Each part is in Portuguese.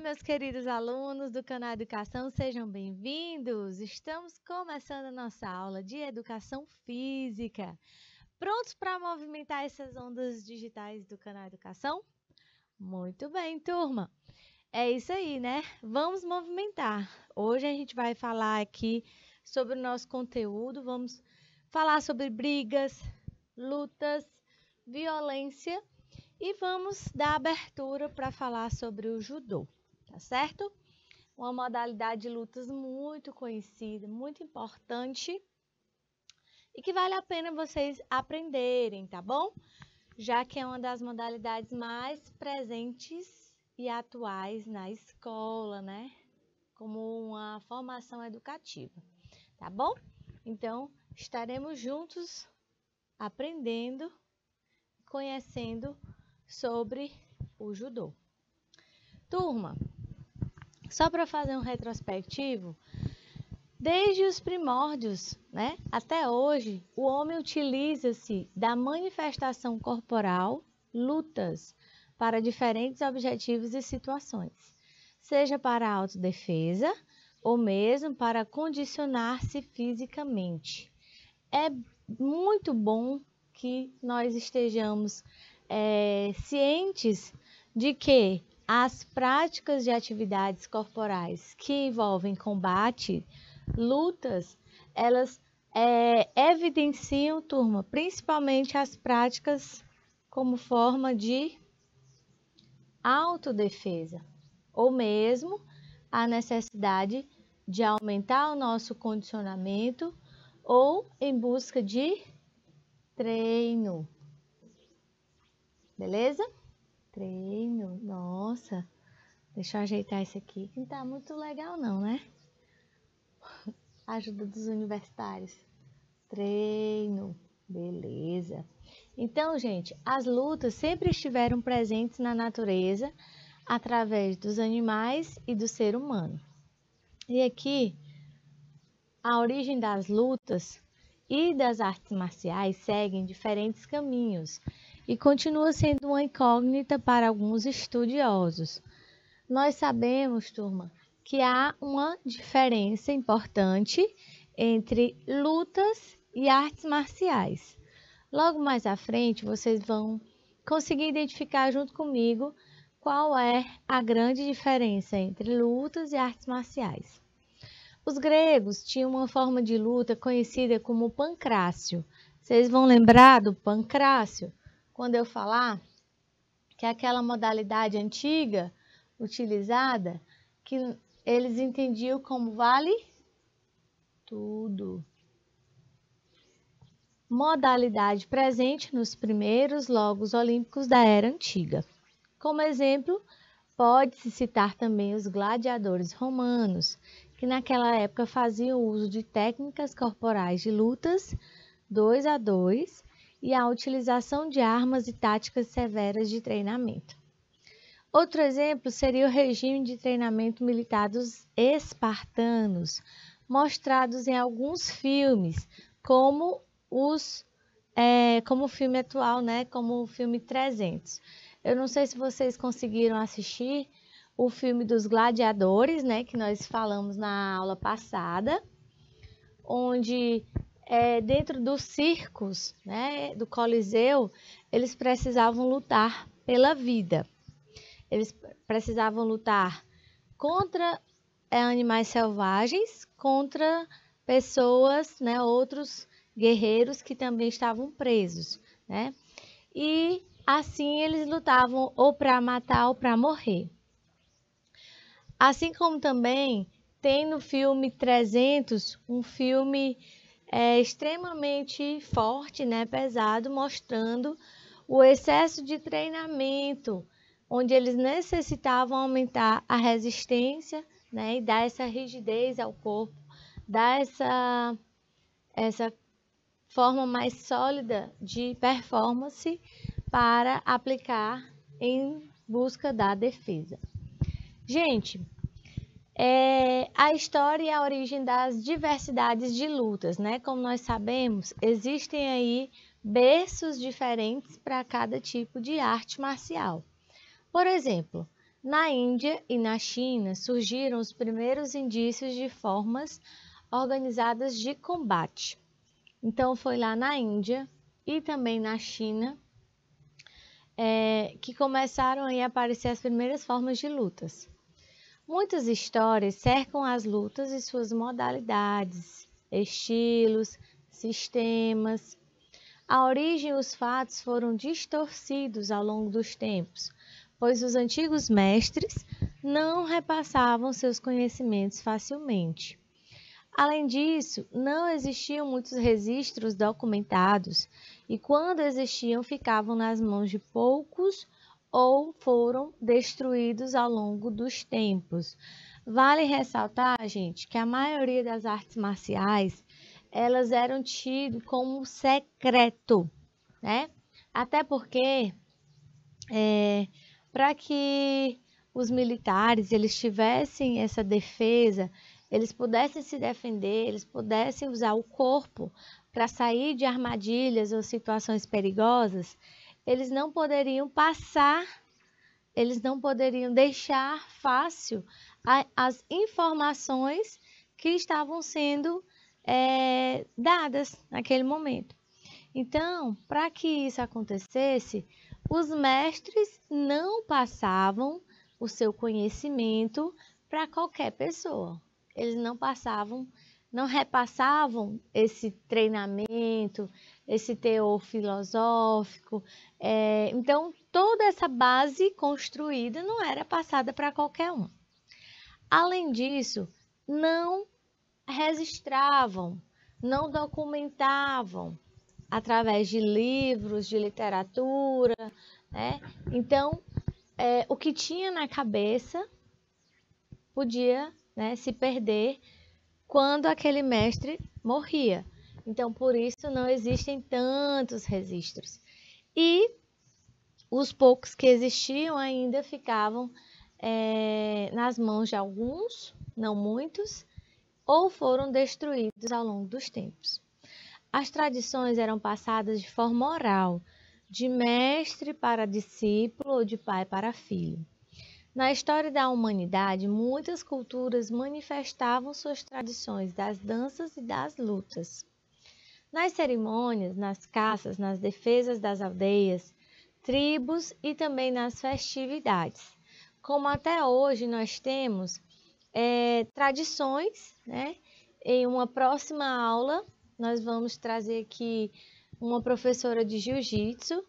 meus queridos alunos do canal Educação, sejam bem-vindos! Estamos começando a nossa aula de Educação Física. Prontos para movimentar essas ondas digitais do canal Educação? Muito bem, turma! É isso aí, né? Vamos movimentar. Hoje a gente vai falar aqui sobre o nosso conteúdo, vamos falar sobre brigas, lutas, violência e vamos dar abertura para falar sobre o judô, tá certo? Uma modalidade de lutas muito conhecida, muito importante e que vale a pena vocês aprenderem, tá bom? Já que é uma das modalidades mais presentes e atuais na escola, né? Como uma formação educativa, tá bom? Então, estaremos juntos aprendendo, conhecendo sobre o judô. Turma, só para fazer um retrospectivo, desde os primórdios, né, até hoje, o homem utiliza-se da manifestação corporal, lutas, para diferentes objetivos e situações, seja para a autodefesa ou mesmo para condicionar-se fisicamente. É muito bom que nós estejamos cientes de que as práticas de atividades corporais que envolvem combate, lutas, elas evidenciam, turma, principalmente as práticas como forma de autodefesa, ou mesmo a necessidade de aumentar o nosso condicionamento ou em busca de treino. Beleza? Treino. Nossa, deixa eu ajeitar isso aqui, que não tá muito legal não, né? Ajuda dos universitários. Treino. Beleza. Então, gente, as lutas sempre estiveram presentes na natureza através dos animais e do ser humano. E aqui, a origem das lutas e das artes marciais seguem diferentes caminhos e continua sendo uma incógnita para alguns estudiosos. Nós sabemos, turma, que há uma diferença importante entre lutas e artes marciais. Logo mais à frente, vocês vão conseguir identificar junto comigo qual é a grande diferença entre lutas e artes marciais. Os gregos tinham uma forma de luta conhecida como pancrácio. Vocês vão lembrar do pancrácio? Quando eu falar que é aquela modalidade antiga utilizada, que eles entendiam como vale tudo. Modalidade presente nos primeiros Jogos Olímpicos da Era Antiga. Como exemplo, pode-se citar também os gladiadores romanos, que naquela época faziam uso de técnicas corporais de lutas 2 a 2, e a utilização de armas e táticas severas de treinamento. Outro exemplo seria o regime de treinamento militar dos espartanos, mostrados em alguns filmes, como o filme atual, né, como o filme 300. Eu não sei se vocês conseguiram assistir o filme dos gladiadores, né, que nós falamos na aula passada, onde dentro dos circos, né, do Coliseu, eles precisavam lutar pela vida. Eles precisavam lutar contra animais selvagens, contra pessoas, né, outros guerreiros que também estavam presos, né? E assim eles lutavam ou para matar ou para morrer. Assim como também tem no filme 300 um filme extremamente forte, né, pesado, mostrando o excesso de treinamento, onde eles necessitavam aumentar a resistência, né, e dar essa rigidez ao corpo, dar essa forma mais sólida de performance para aplicar em busca da defesa. Gente, a história e a origem das diversidades de lutas, né? Como nós sabemos, existem aí berços diferentes para cada tipo de arte marcial. Por exemplo, Na Índia e na China surgiram os primeiros indícios de formas organizadas de combate. Então, foi lá na Índia e também na China que começaram a aparecer as primeiras formas de lutas. Muitas histórias cercam as lutas e suas modalidades, estilos, sistemas. A origem e os fatos foram distorcidos ao longo dos tempos, pois os antigos mestres não repassavam seus conhecimentos facilmente. Além disso, não existiam muitos registros documentados e, quando existiam, ficavam nas mãos de poucos ou foram destruídos ao longo dos tempos. Vale ressaltar, gente, que a maioria das artes marciais elas eram tidas como secreto, né? Até porque para que os militares eles tivessem essa defesa, eles pudessem se defender, eles pudessem usar o corpo para sair de armadilhas ou situações perigosas, eles não poderiam deixar fácil as informações que estavam sendo dadas naquele momento. Então, para que isso acontecesse, os mestres não passavam o seu conhecimento para qualquer pessoa. Eles não repassavam esse treinamento, esse teor filosófico. Então, toda essa base construída não era passada para qualquer um. Além disso, não registravam, não documentavam através de livros, de literatura, né? Então, o que tinha na cabeça podia, né, se perder quando aquele mestre morria. Então, por isso não existem tantos registros. E os poucos que existiam ainda ficavam nas mãos de alguns, não muitos, ou foram destruídos ao longo dos tempos. As tradições eram passadas de forma oral, de mestre para discípulo ou de pai para filho. Na história da humanidade, muitas culturas manifestavam suas tradições das danças e das lutas. Nas cerimônias, nas caças, nas defesas das aldeias, tribos e também nas festividades. Como até hoje nós temos tradições, né? Em uma próxima aula, nós vamos trazer aqui uma professora de jiu-jitsu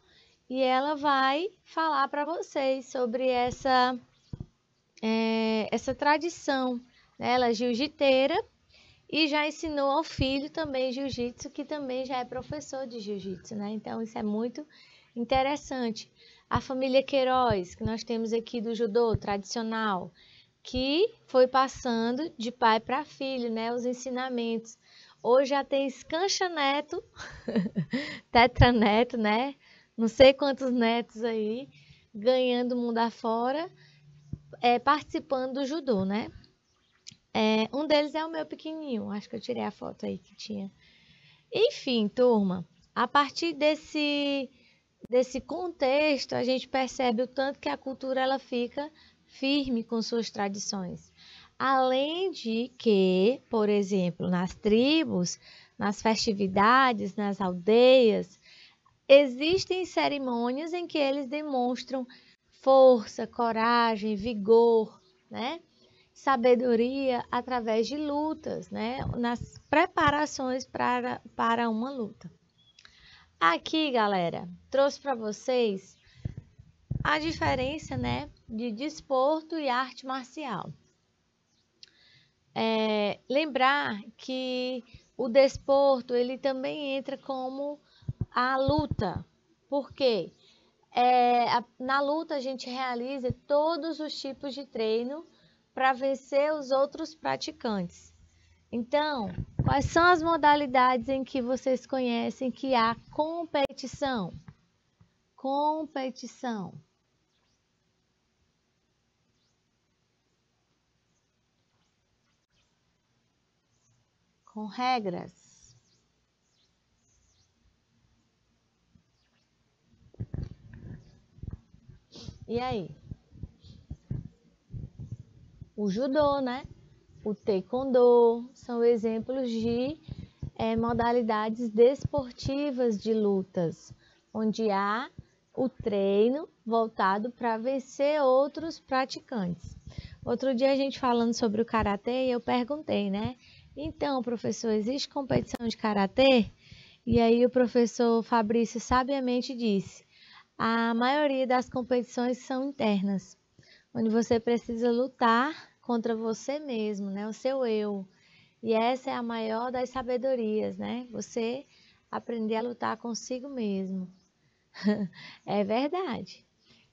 e ela vai falar para vocês sobre essa tradição. Né? Ela é jiu-jiteira e já ensinou ao filho também jiu-jitsu, que também já é professor de jiu-jitsu. Né? Então, isso é muito interessante. A família Queiroz, que nós temos aqui do judô tradicional, que foi passando de pai para filho, né? Os ensinamentos. Hoje já tem escancha neto, tetraneto, né? Não sei quantos netos aí, ganhando o mundo afora, participando do judô, né? Um deles é o meu pequenininho, acho que eu tirei a foto aí que tinha. Enfim, turma, a partir desse contexto, a gente percebe o tanto que a cultura ela fica firme com suas tradições. Além de que, por exemplo, nas tribos, nas festividades, nas aldeias, existem cerimônias em que eles demonstram força, coragem, vigor, né? Sabedoria através de lutas, né? Nas preparações para uma luta. Aqui, galera, trouxe para vocês a diferença, né, de desporto e arte marcial. Lembrar que o desporto ele também entra como a luta. Por quê? Na luta a gente realiza todos os tipos de treino para vencer os outros praticantes. Então, quais são as modalidades em que vocês conhecem que há competição? Competição. Com regras. E aí? o judô, né? O taekwondo, são exemplos de modalidades desportivas de lutas, onde há o treino voltado para vencer outros praticantes. Outro dia a gente falando sobre o karatê, eu perguntei, né? Então, professor, existe competição de karatê? E aí o professor Fabrício sabiamente disse: a maioria das competições são internas, onde você precisa lutar contra você mesmo, né? O seu eu. E essa é a maior das sabedorias, né? Você aprender a lutar consigo mesmo. É verdade.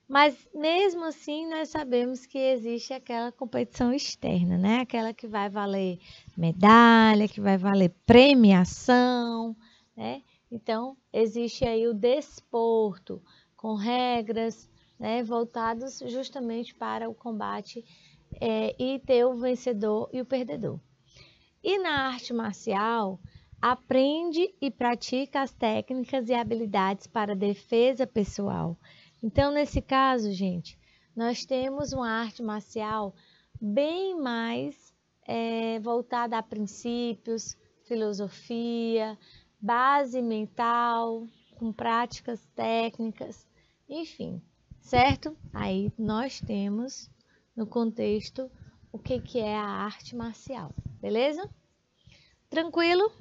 Mas mesmo assim, nós sabemos que existe aquela competição externa, né? Aquela que vai valer medalha, que vai valer premiação, né? Então, existe aí o desporto com regras, né, voltados justamente para o combate e ter o vencedor e o perdedor. E na arte marcial, aprende e pratica as técnicas e habilidades para defesa pessoal. Então, nesse caso, gente, nós temos uma arte marcial bem mais voltada a princípios, filosofia, base mental, com práticas técnicas, enfim, certo? Aí nós temos no contexto o que é a arte marcial, beleza? Tranquilo?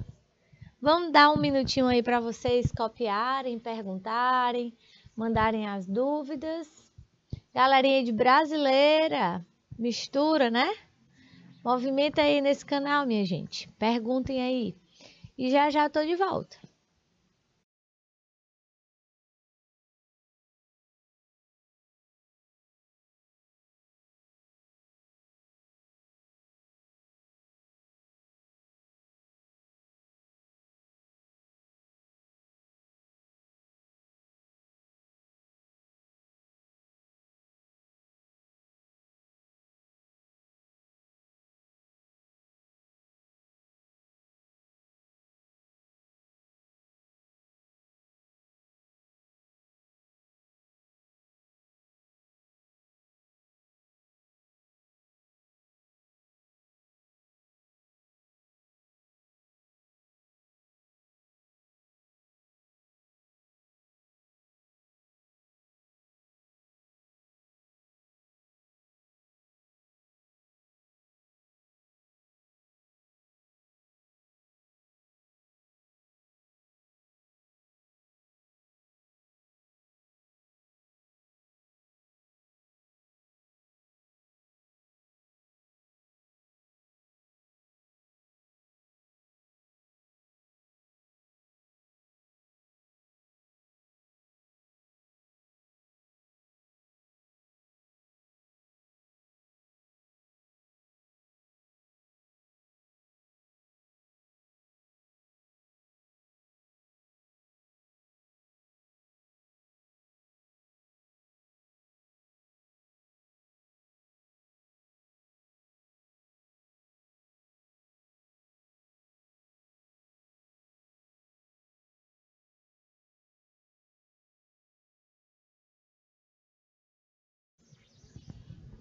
Vamos dar um minutinho aí para vocês copiarem, perguntarem, mandarem as dúvidas. Galerinha de brasileira, mistura, né? Movimenta aí nesse canal, minha gente. Perguntem aí. E já já tô de volta.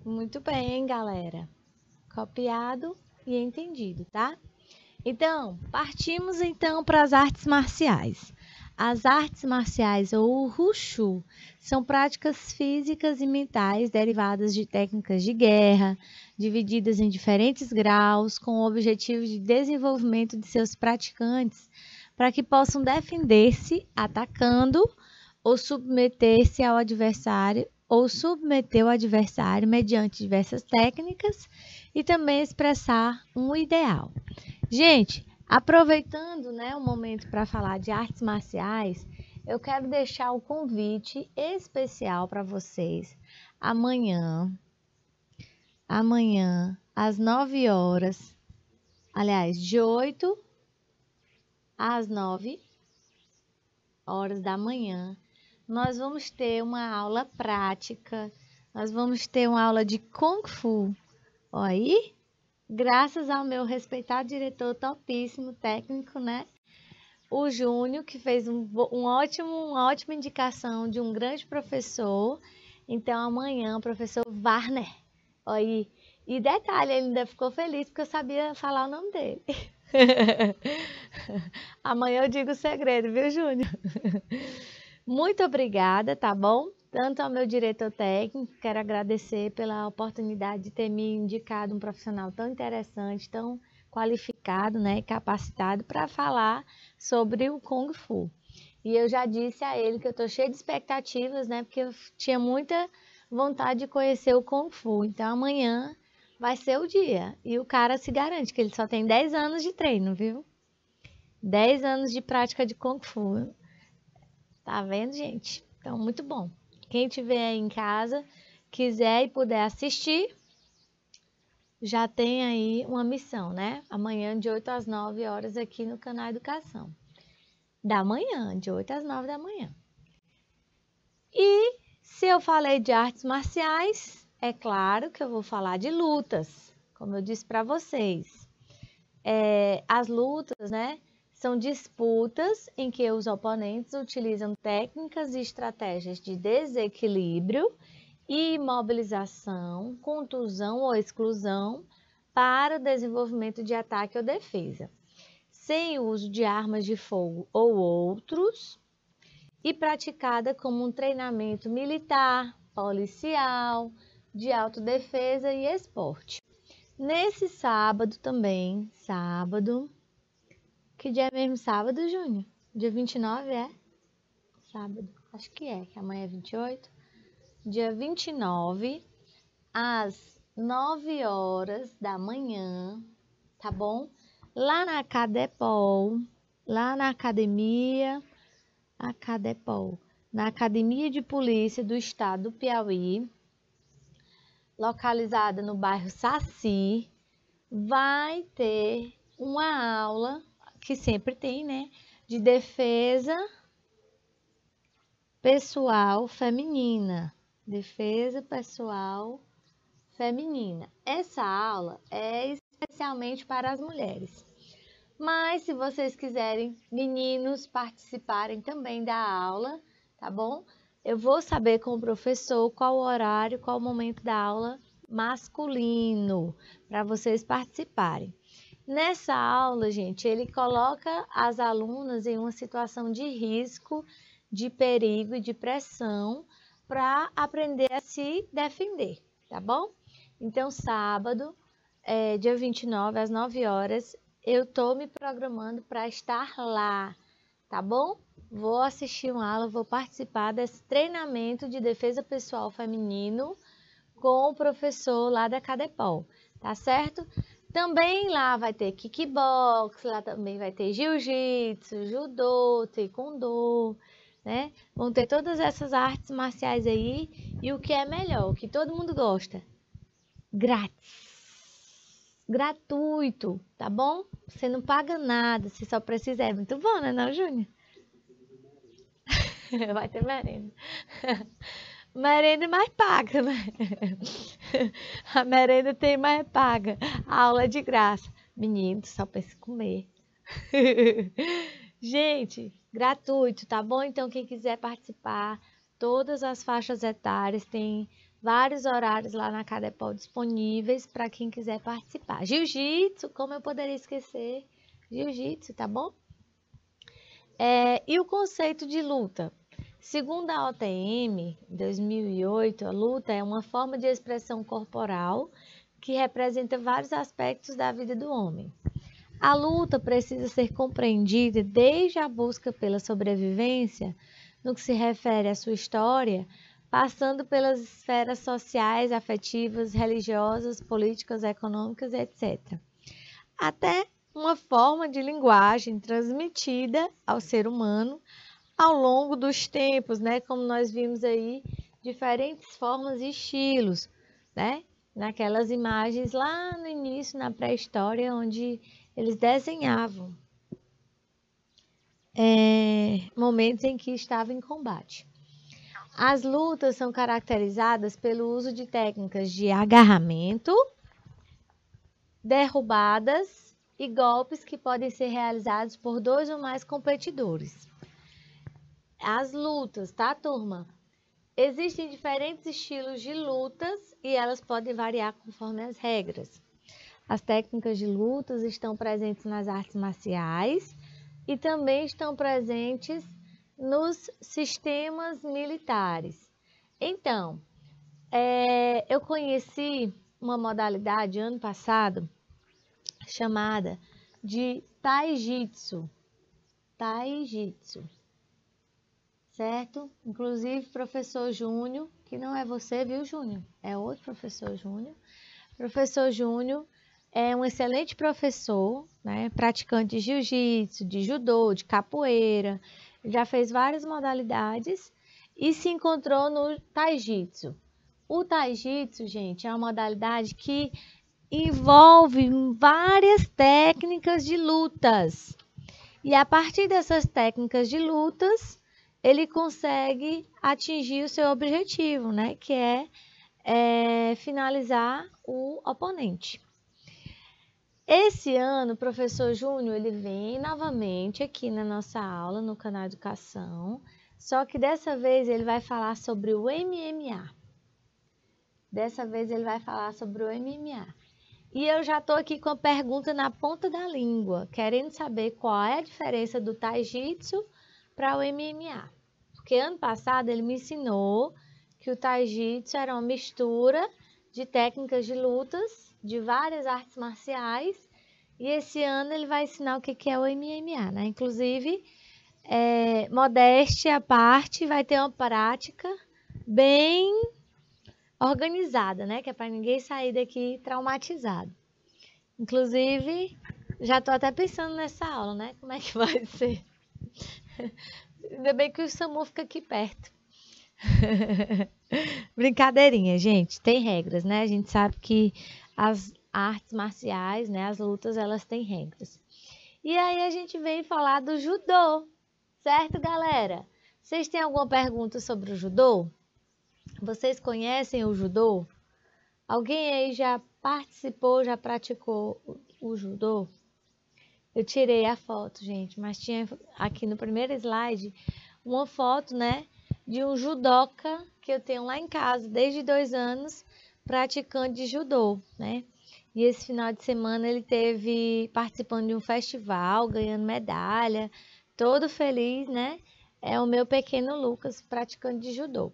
Muito bem, galera. Copiado e entendido, tá? Então, partimos então para as artes marciais. As artes marciais ou Wushu são práticas físicas e mentais derivadas de técnicas de guerra, divididas em diferentes graus, com o objetivo de desenvolvimento de seus praticantes para que possam defender-se atacando ou submeter-se ao adversário ou submeter o adversário mediante diversas técnicas e também expressar um ideal. Gente, aproveitando, né, o momento para falar de artes marciais, eu quero deixar o convite especial para vocês amanhã às 9 horas, aliás, de 8 às 9 horas da manhã, nós vamos ter uma aula prática, nós vamos ter uma aula de Kung Fu. Olha aí, graças ao meu respeitado diretor topíssimo, técnico, né? O Júnior, que fez uma ótima indicação de um grande professor. Então, amanhã, o professor Warner, aí, E detalhe, ele ainda ficou feliz porque eu sabia falar o nome dele. Amanhã eu digo o segredo, viu, Júnior? Muito obrigada, tá bom? Tanto ao meu diretor técnico, quero agradecer pela oportunidade de ter me indicado um profissional tão interessante, tão qualificado, né, e capacitado para falar sobre o Kung Fu. E eu já disse a ele que eu estou cheia de expectativas, né, porque eu tinha muita vontade de conhecer o Kung Fu. Então amanhã vai ser o dia. E o cara se garante que ele só tem 10 anos de treino, viu? 10 anos de prática de Kung Fu. Tá vendo, gente? Então, muito bom. Quem tiver aí em casa, quiser e puder assistir, já tem aí uma missão, né? Amanhã, de 8 às 9 horas, aqui no canal Educação. Da manhã, de 8 às 9 da manhã. E se eu falei de artes marciais, é claro que eu vou falar de lutas, como eu disse para vocês. As lutas, né? São disputas em que os oponentes utilizam técnicas e estratégias de desequilíbrio, imobilização, contusão ou exclusão para o desenvolvimento de ataque ou defesa, sem uso de armas de fogo ou outros, e praticada como um treinamento militar, policial, de autodefesa e esporte. Nesse sábado também, que dia é mesmo sábado, Júnior? Dia 29 é? Sábado, acho que amanhã é 28. Dia 29, às 9 horas da manhã, tá bom? Lá na Cadepol, lá na Academia de Polícia do Estado do Piauí, localizada no bairro Saci, vai ter uma aula, que sempre tem, né, de defesa pessoal feminina. Defesa pessoal feminina. Essa aula é especialmente para as mulheres. Mas se vocês quiserem, meninos, participarem também da aula, tá bom? Eu vou saber com o professor qual o horário, qual o momento da aula masculino, para vocês participarem. Nessa aula, gente, ele coloca as alunas em uma situação de risco, de perigo e de pressão para aprender a se defender, tá bom? Então, sábado, dia 29, às 9 horas, eu tô me programando para estar lá, tá bom? Vou assistir uma aula, vou participar desse treinamento de defesa pessoal feminino com o professor lá da Cadepol, tá certo? Também lá vai ter kickbox, lá também vai ter jiu-jitsu, judô, taekwondo, né? Vão ter todas essas artes marciais aí e o que é melhor, o que todo mundo gosta, grátis. Gratuito, tá bom? Você não paga nada, você só precisa. É muito bom, né, não, Júnior? Vai ter merenda. Merenda mais paga, né? A merenda tem mais paga. A aula é de graça. Menino, só pensa em comer. Gente, gratuito, tá bom? Então, quem quiser participar, todas as faixas etárias têm vários horários lá na Cadepol disponíveis para quem quiser participar. Jiu-jitsu, como eu poderia esquecer? Jiu-jitsu, tá bom? E o conceito de luta? Segundo a OTM, 2008, a luta é uma forma de expressão corporal que representa vários aspectos da vida do homem. A luta precisa ser compreendida desde a busca pela sobrevivência, no que se refere à sua história, passando pelas esferas sociais, afetivas, religiosas, políticas, econômicas, etc. Até uma forma de linguagem transmitida ao ser humano ao longo dos tempos, né? Como nós vimos aí, diferentes formas e estilos, né? Naquelas imagens lá no início, na pré-história, onde eles desenhavam momentos em que estavam em combate. As lutas são caracterizadas pelo uso de técnicas de agarramento, derrubadas e golpes que podem ser realizados por 2 ou mais competidores. As lutas, tá, turma? Existem diferentes estilos de lutas e elas podem variar conforme as regras. As técnicas de lutas estão presentes nas artes marciais e também estão presentes nos sistemas militares. Então, eu conheci uma modalidade ano passado chamada de Taijitsu. Taijitsu. Certo? Inclusive, professor Júnior, que não é você, viu, Júnior? É outro professor Júnior. Professor Júnior é um excelente professor, né? Praticante de jiu-jitsu, de judô, de capoeira. Já fez várias modalidades e se encontrou no Taijitsu. O Taijitsu, gente, é uma modalidade que envolve várias técnicas de lutas. E a partir dessas técnicas de lutas, ele consegue atingir o seu objetivo, né? Que é finalizar o oponente. Esse ano, o professor Júnior, ele vem novamente aqui na nossa aula, no canal Educação, só que dessa vez ele vai falar sobre o MMA. Dessa vez ele vai falar sobre o MMA. E eu já estou aqui com a pergunta na ponta da língua, querendo saber qual é a diferença do Taijitsu para o MMA. Porque ano passado ele me ensinou que o Taijitsu era uma mistura de técnicas de lutas de várias artes marciais e esse ano ele vai ensinar o que é o MMA, né? Inclusive, modéstia à parte, vai ter uma prática bem organizada, né? Que é para ninguém sair daqui traumatizado. Inclusive, já estou até pensando nessa aula, né? Como é que vai ser? Ainda bem que o SAMU fica aqui perto. Brincadeirinha, gente. Tem regras, né? A gente sabe que as artes marciais, né? As lutas, elas têm regras. E aí a gente vem falar do judô, certo, galera? Vocês têm alguma pergunta sobre o judô? Vocês conhecem o judô? Alguém aí já participou, já praticou o judô? Eu tirei a foto, gente, mas tinha aqui no primeiro slide uma foto, né, de um judoca que eu tenho lá em casa desde 2 anos, praticante de judô, né? E esse final de semana ele teve participando de um festival, ganhando medalha, todo feliz, né? É o meu pequeno Lucas, praticante de judô.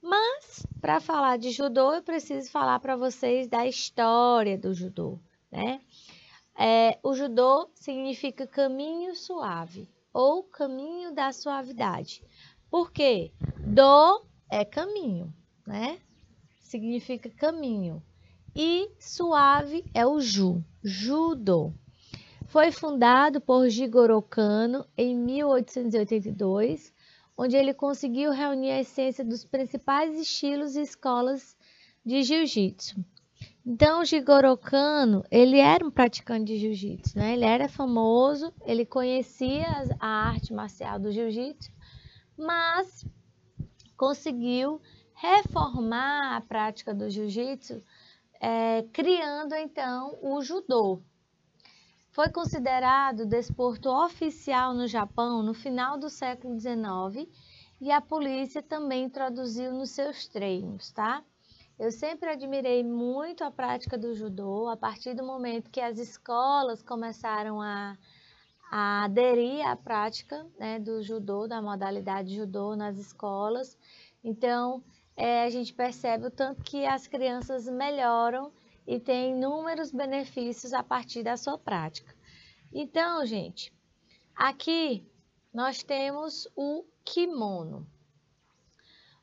Mas, para falar de judô, eu preciso falar para vocês da história do judô, né? O judô significa caminho suave ou caminho da suavidade. Por quê? Do é caminho, né? Significa caminho. E suave é o judô. Foi fundado por Jigoro Kano em 1882, onde ele conseguiu reunir a essência dos principais estilos e escolas de jiu-jitsu. Então, o Jigoro Kano, ele era um praticante de jiu-jitsu, né? Ele era famoso, ele conhecia a arte marcial do jiu-jitsu, mas conseguiu reformar a prática do jiu-jitsu, criando, então, o judô. Foi considerado desporto oficial no Japão no final do século XIX e a polícia também introduziu nos seus treinos, tá? Eu sempre admirei muito a prática do judô, a partir do momento que as escolas começaram a aderir à prática, né, do judô, da modalidade judô nas escolas. Então, a gente percebe o tanto que as crianças melhoram e têm inúmeros benefícios a partir da sua prática. Então, gente, aqui nós temos o kimono.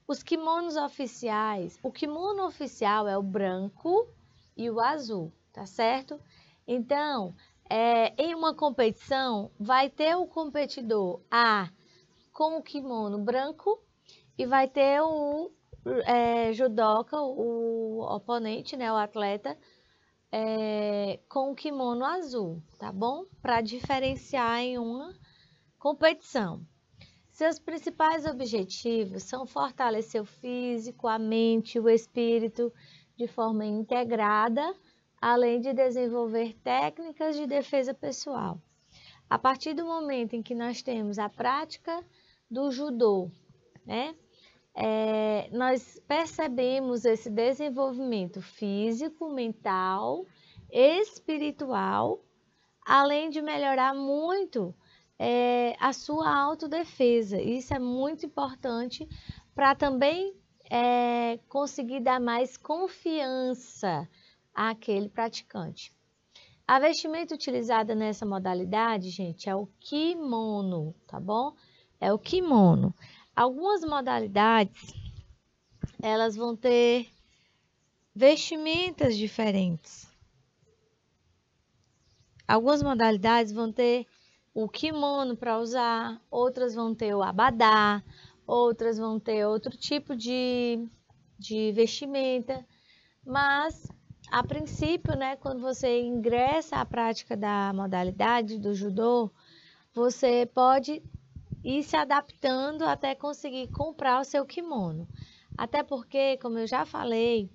Os kimonos oficiais, o kimono oficial é o branco e o azul, tá certo? Então, em uma competição, vai ter o competidor A com o kimono branco e vai ter o judoca, o oponente, né, o atleta, com o kimono azul, tá bom? Para diferenciar em uma competição. Seus principais objetivos são fortalecer o físico, a mente, o espírito de forma integrada, além de desenvolver técnicas de defesa pessoal. A partir do momento em que nós temos a prática do judô, né? nós percebemos esse desenvolvimento físico, mental, espiritual, além de melhorar muito a sua autodefesa. Isso é muito importante para também conseguir dar mais confiança àquele praticante. A vestimenta utilizada nessa modalidade, gente, é o kimono, tá bom? É o kimono. Algumas modalidades, elas vão ter vestimentas diferentes. Algumas modalidades vão ter o kimono para usar, outras vão ter o abadá, outras vão ter outro tipo de vestimenta, mas a princípio, né, quando você ingressa à prática da modalidade do judô, você pode ir se adaptando até conseguir comprar o seu kimono. Até porque, como eu já falei,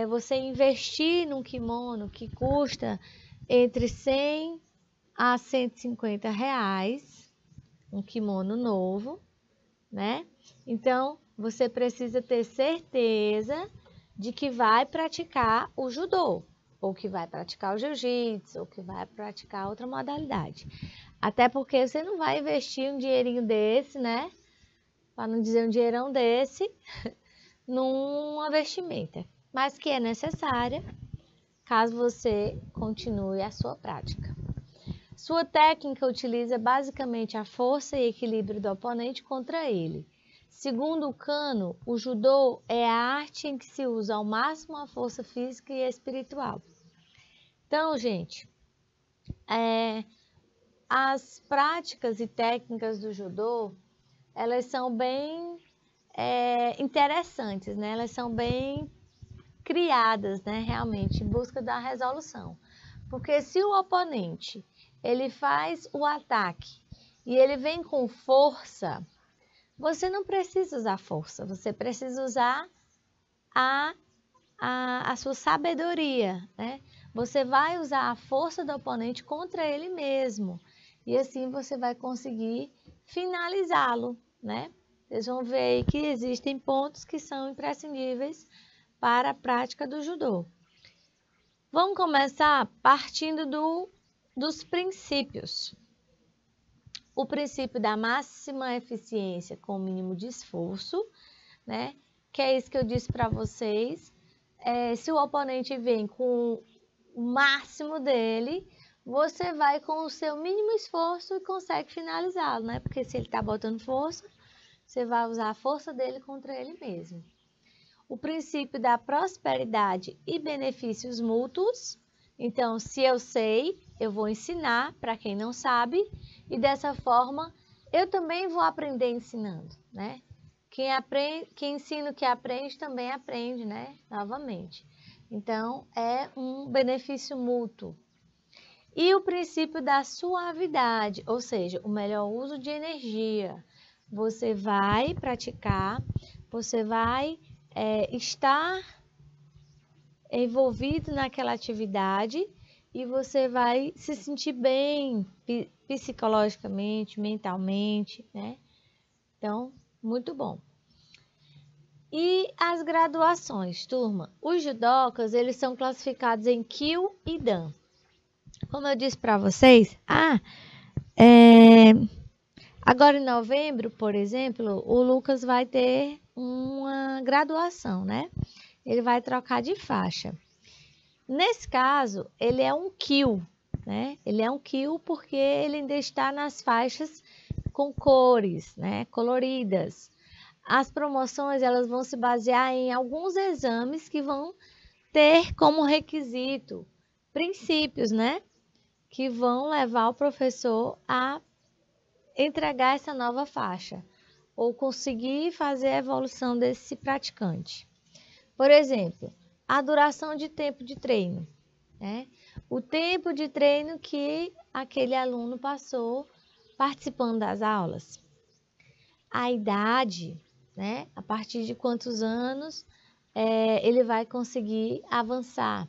você investir num kimono que custa entre 100 a 150 reais, um kimono novo, né? Então, você precisa ter certeza de que vai praticar o judô, ou que vai praticar o jiu-jitsu, ou que vai praticar outra modalidade. Até porque você não vai investir um dinheirinho desse, né? Para não dizer um dinheirão desse, numa vestimenta, mas que é necessária caso você continue a sua prática. Sua técnica utiliza basicamente a força e equilíbrio do oponente contra ele. Segundo o Kano, o judô é a arte em que se usa ao máximo a força física e espiritual. Então, gente, as práticas e técnicas do judô, elas são bem interessantes, né? Elas são bem criadas, né? Realmente, em busca da resolução. Porque se o oponente ele faz o ataque e ele vem com força, você não precisa usar força, você precisa usar a sua sabedoria, né? Você vai usar a força do oponente contra ele mesmo. E assim você vai conseguir finalizá-lo, né? Vocês vão ver aí que existem pontos que são imprescindíveis para a prática do judô. Vamos começar partindo dos princípios. O princípio da máxima eficiência com o mínimo de esforço, né? Que é isso que eu disse para vocês. Se o oponente vem com o máximo dele, você vai com o seu mínimo esforço e consegue finalizá-lo, né? Porque se ele está botando força, você vai usar a força dele contra ele mesmo. O princípio da prosperidade e benefícios mútuos. Então, se eu sei, eu vou ensinar para quem não sabe e dessa forma eu também vou aprender ensinando, né? Quem ensina o que aprende também aprende, né? Novamente. Então, é um benefício mútuo. E o princípio da suavidade, ou seja, o melhor uso de energia. Você vai praticar, você vai estar envolvido naquela atividade e você vai se sentir bem psicologicamente, mentalmente, né? Então, muito bom. E as graduações, turma? Os judocas, eles são classificados em Kyu e Dan. Como eu disse para vocês, agora em novembro, por exemplo, o Lucas vai ter uma graduação, né? Ele vai trocar de faixa. Nesse caso, ele é um Kyu, né? Ele é um Kyu porque ele ainda está nas faixas com cores, né? Coloridas. As promoções, elas vão se basear em alguns exames que vão ter como requisito princípios, né? Que vão levar o professor a entregar essa nova faixa ou conseguir fazer a evolução desse praticante. Por exemplo, a duração de tempo de treino, né? O tempo de treino que aquele aluno passou participando das aulas. A idade, né? A partir de quantos anos ele vai conseguir avançar.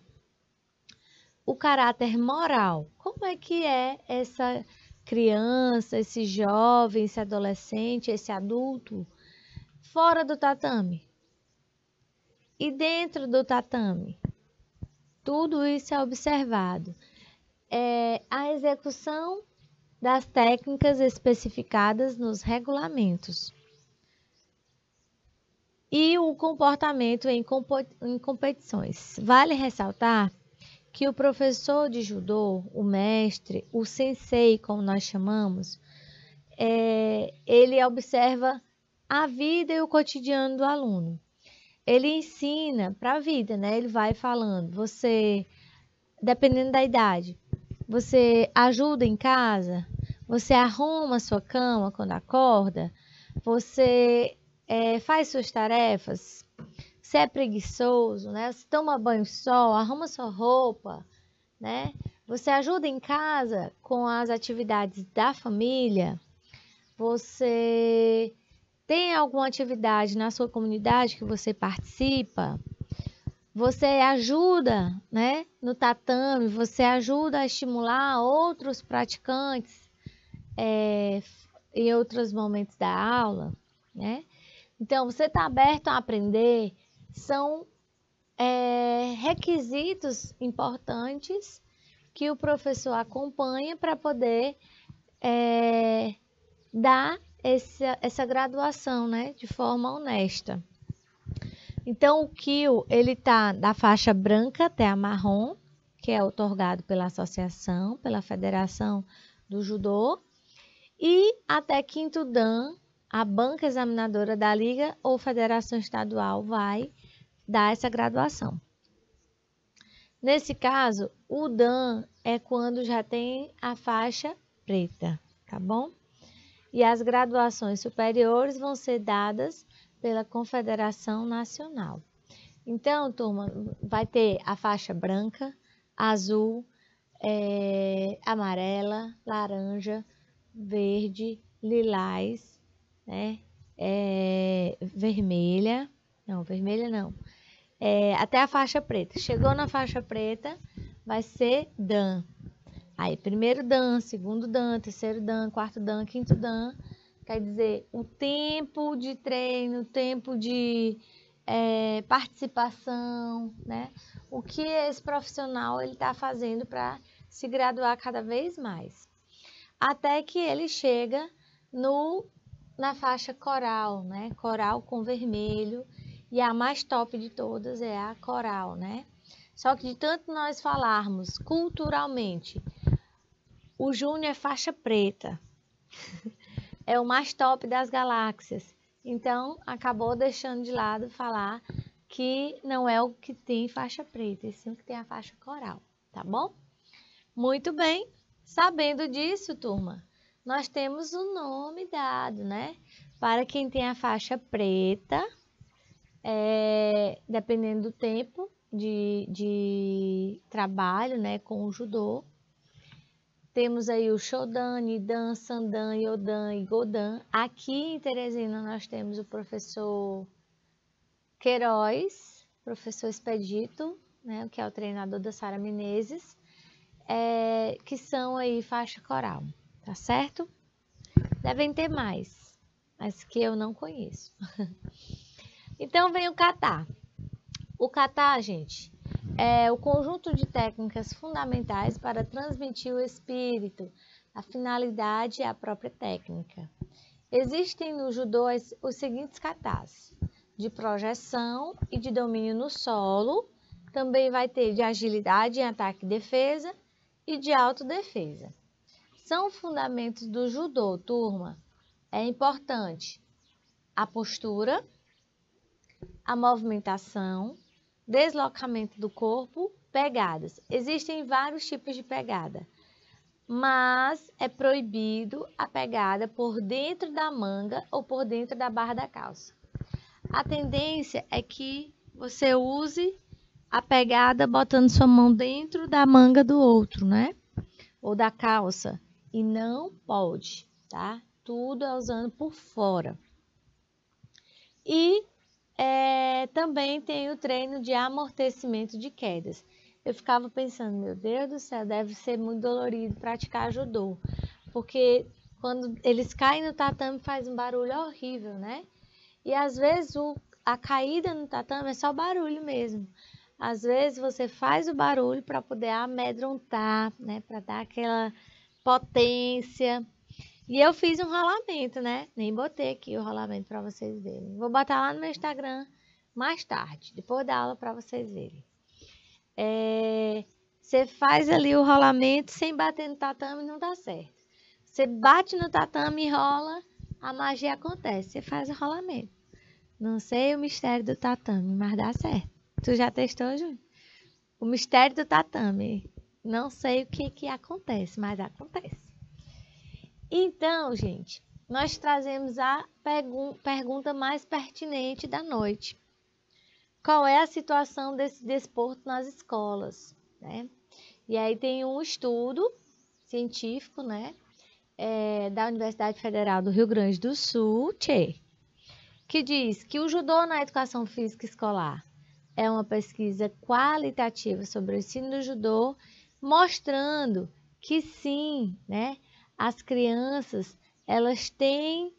O caráter moral, como é que é essa criança, esse jovem, esse adolescente, esse adulto fora do tatame e dentro do tatame. Tudo isso é observado. A execução das técnicas especificadas nos regulamentos e o comportamento em competições. Vale ressaltar que o professor de judô, o mestre, o sensei, como nós chamamos, ele observa a vida e o cotidiano do aluno. Ele ensina para a vida, né? Ele vai falando, você, dependendo da idade, você ajuda em casa, você arruma a sua cama quando acorda, você faz suas tarefas, você é preguiçoso, né? Você toma banho só, arruma sua roupa, né? Você ajuda em casa com as atividades da família, você tem alguma atividade na sua comunidade que você participa, você ajuda, né, no tatame, você ajuda a estimular outros praticantes em outros momentos da aula, né? Então, você está aberto a aprender, são requisitos importantes que o professor acompanha para poder dar essa graduação, né, de forma honesta. Então, o Kyo, ele tá da faixa branca até a marrom, que é outorgado pela associação, pela Federação do Judô, e até quinto Dan, a banca examinadora da Liga ou Federação Estadual vai dar essa graduação. Nesse caso, o Dan é quando já tem a faixa preta, tá bom? E as graduações superiores vão ser dadas pela Confederação Nacional. Então, turma, vai ter a faixa branca, azul, amarela, laranja, verde, lilás, né? Vermelha, não. Até a faixa preta. Chegou na faixa preta, vai ser Dan. Aí, primeiro Dan, segundo Dan, terceiro Dan, quarto Dan, quinto Dan. Quer dizer, o tempo de treino, o tempo de participação, né? O que esse profissional ele está fazendo para se graduar cada vez mais. Até que ele chega na faixa coral, né? Coral com vermelho. E a mais top de todas é a coral, né? Só que de tanto nós falarmos culturalmente, o Júnior é faixa preta. É o mais top das galáxias. Então, acabou deixando de lado falar que não é o que tem faixa preta, e sim o que tem a faixa coral, tá bom? Muito bem. Sabendo disso, turma, nós temos o nome dado, né? Para quem tem a faixa preta, dependendo do tempo de trabalho, né, com o judô, temos aí o Shodan, Nidan, Sandan, Yodan e Godan. Aqui em Teresina nós temos o professor Queiroz, professor Expedito, né, que é o treinador da Sara Menezes, que são aí faixa coral, tá certo? Devem ter mais, mas que eu não conheço. Então vem o kata. O kata, gente, é o conjunto de técnicas fundamentais para transmitir o espírito, a finalidade e a própria técnica. Existem no judô os seguintes katas: de projeção e de domínio no solo, também vai ter de agilidade em ataque e defesa e de autodefesa. São fundamentos do judô, turma. É importante a postura, a movimentação, deslocamento do corpo, pegadas. Existem vários tipos de pegada, mas é proibido a pegada por dentro da manga ou por dentro da barra da calça. A tendência é que você use a pegada botando sua mão dentro da manga do outro, né? Ou da calça. E não pode, tá? Tudo é usando por fora. E também tem o treino de amortecimento de quedas. Eu ficava pensando, meu Deus do céu, deve ser muito dolorido praticar judô, porque quando eles caem no tatame faz um barulho horrível, né? E às vezes a caída no tatame é só barulho mesmo. Às vezes você faz o barulho para poder amedrontar, né? Para dar aquela potência. E eu fiz um rolamento, né? Nem botei aqui o rolamento para vocês verem. Vou botar lá no meu Instagram mais tarde, depois da aula, para vocês verem. Você faz ali o rolamento sem bater no tatame, não dá certo. Você bate no tatame e rola, a magia acontece. Você faz o rolamento. Não sei o mistério do tatame, mas dá certo. Tu já testou, Júnior? O mistério do tatame. Não sei o que acontece, mas acontece. Então, gente, nós trazemos a pergunta mais pertinente da noite. Qual é a situação desse desporto nas escolas, né? E aí tem um estudo científico, né, da Universidade Federal do Rio Grande do Sul, que diz que o judô na educação física escolar é uma pesquisa qualitativa sobre o ensino do judô, mostrando que sim, né, as crianças elas têm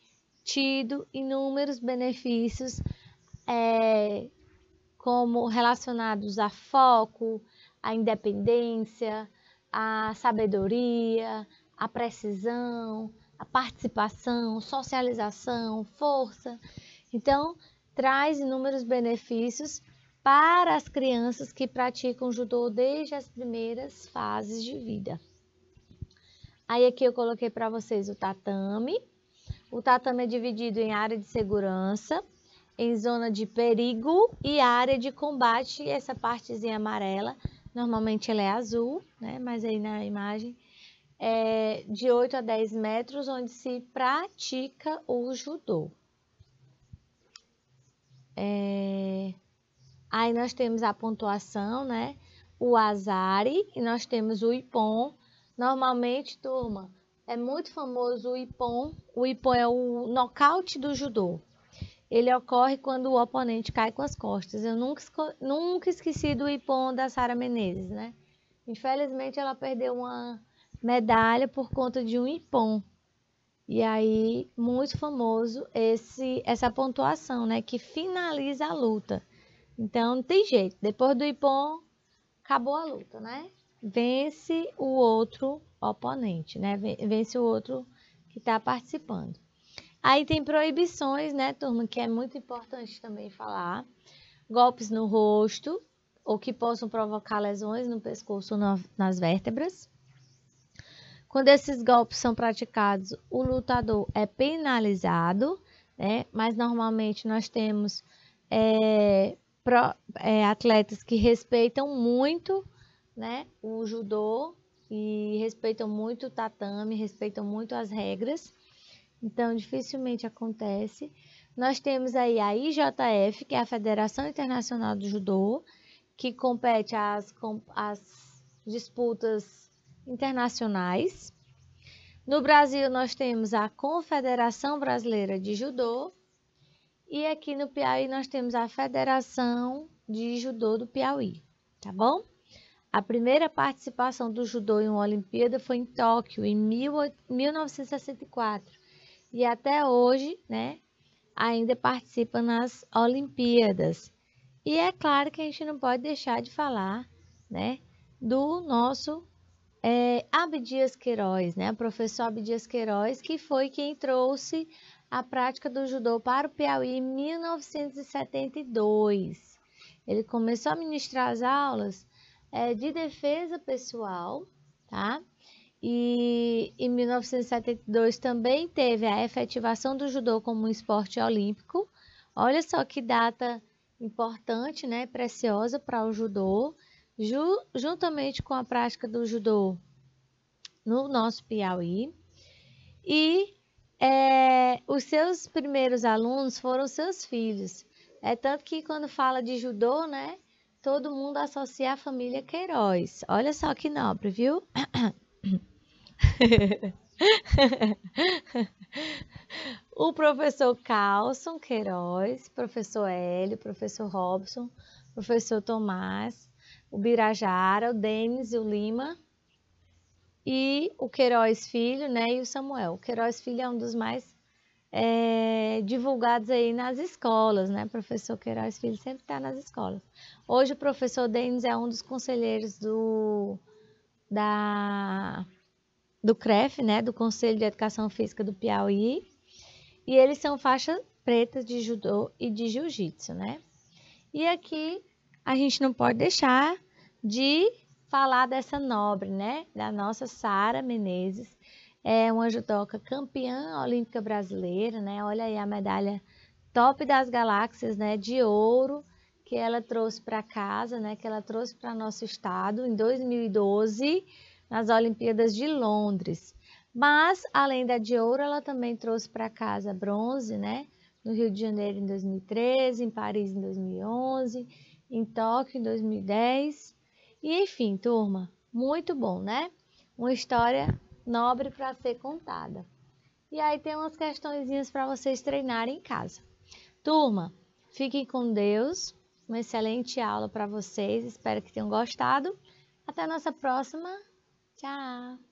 tido inúmeros benefícios como relacionados a foco, a independência, a sabedoria, a precisão, a participação, socialização, força. Então, traz inúmeros benefícios para as crianças que praticam judô desde as primeiras fases de vida. Aí aqui eu coloquei para vocês o tatame. O tatame é dividido em área de segurança, em zona de perigo e área de combate. Essa partezinha amarela, normalmente ela é azul, né? Mas aí na imagem é de 8 a 10 metros, onde se pratica o judô. Aí nós temos a pontuação, né? O azari e nós temos o ippon. Normalmente, turma, é muito famoso o ippon. O ippon é o nocaute do judô. Ele ocorre quando o oponente cai com as costas. Eu nunca esqueci do ippon da Sara Menezes, né? Infelizmente, ela perdeu uma medalha por conta de um ippon. E aí, muito famoso essa pontuação, né? Que finaliza a luta. Então, não tem jeito. Depois do ippon, acabou a luta, né? Vence o outro oponente, né? Vence o outro que está participando. Aí tem proibições, né, turma, que é muito importante também falar. Golpes no rosto, ou que possam provocar lesões no pescoço ou nas vértebras. Quando esses golpes são praticados, o lutador é penalizado, né? Mas normalmente nós temos atletas que respeitam muito, né, o judô e respeitam muito o tatame, respeitam muito as regras. Então, dificilmente acontece. Nós temos aí a IJF, que é a Federação Internacional do Judô, que compete as disputas internacionais. No Brasil, nós temos a Confederação Brasileira de Judô. E aqui no Piauí, nós temos a Federação de Judô do Piauí, tá bom? A primeira participação do judô em uma Olimpíada foi em Tóquio, em 1964. E até hoje, né, ainda participa nas Olimpíadas. E é claro que a gente não pode deixar de falar, né, do nosso Abdias Queiroz, né, o professor Abdias Queiroz, que foi quem trouxe a prática do judô para o Piauí em 1972. Ele começou a ministrar as aulas de defesa pessoal, tá? E em 1972 também teve a efetivação do judô como um esporte olímpico. Olha só que data importante, né? Preciosa para o judô, juntamente com a prática do judô no nosso Piauí. E os seus primeiros alunos foram seus filhos. É tanto que quando fala de judô, né? Todo mundo associa a família Queiroz. Olha só que nobre, viu? O professor Carlson Queiroz, professor Hélio, professor Robson, professor Tomás, o Birajara, o Denis e o Lima e o Queiroz Filho, né, e o Samuel. O Queiroz Filho é um dos mais divulgados aí nas escolas, né? Professor Queiroz Filho sempre está nas escolas. Hoje o professor Denis é um dos conselheiros do CREF, né? Do Conselho de Educação Física do Piauí. E eles são faixa preta de judô e de jiu-jitsu, né? E aqui a gente não pode deixar de falar dessa nobre, né? Da nossa Sara Menezes. É uma judoca campeã olímpica brasileira, né? Olha aí a medalha top das galáxias, né? De ouro que ela trouxe para casa, né? Que ela trouxe para nosso estado em 2012 nas Olimpíadas de Londres. Mas além da de ouro, ela também trouxe para casa bronze, né? No Rio de Janeiro em 2013, em Paris em 2011, em Tóquio em 2010. E enfim, turma, muito bom, né? Uma história nobre para ser contada. E aí tem umas questõezinhas para vocês treinarem em casa. Turma, fiquem com Deus. Uma excelente aula para vocês. Espero que tenham gostado. Até a nossa próxima. Tchau!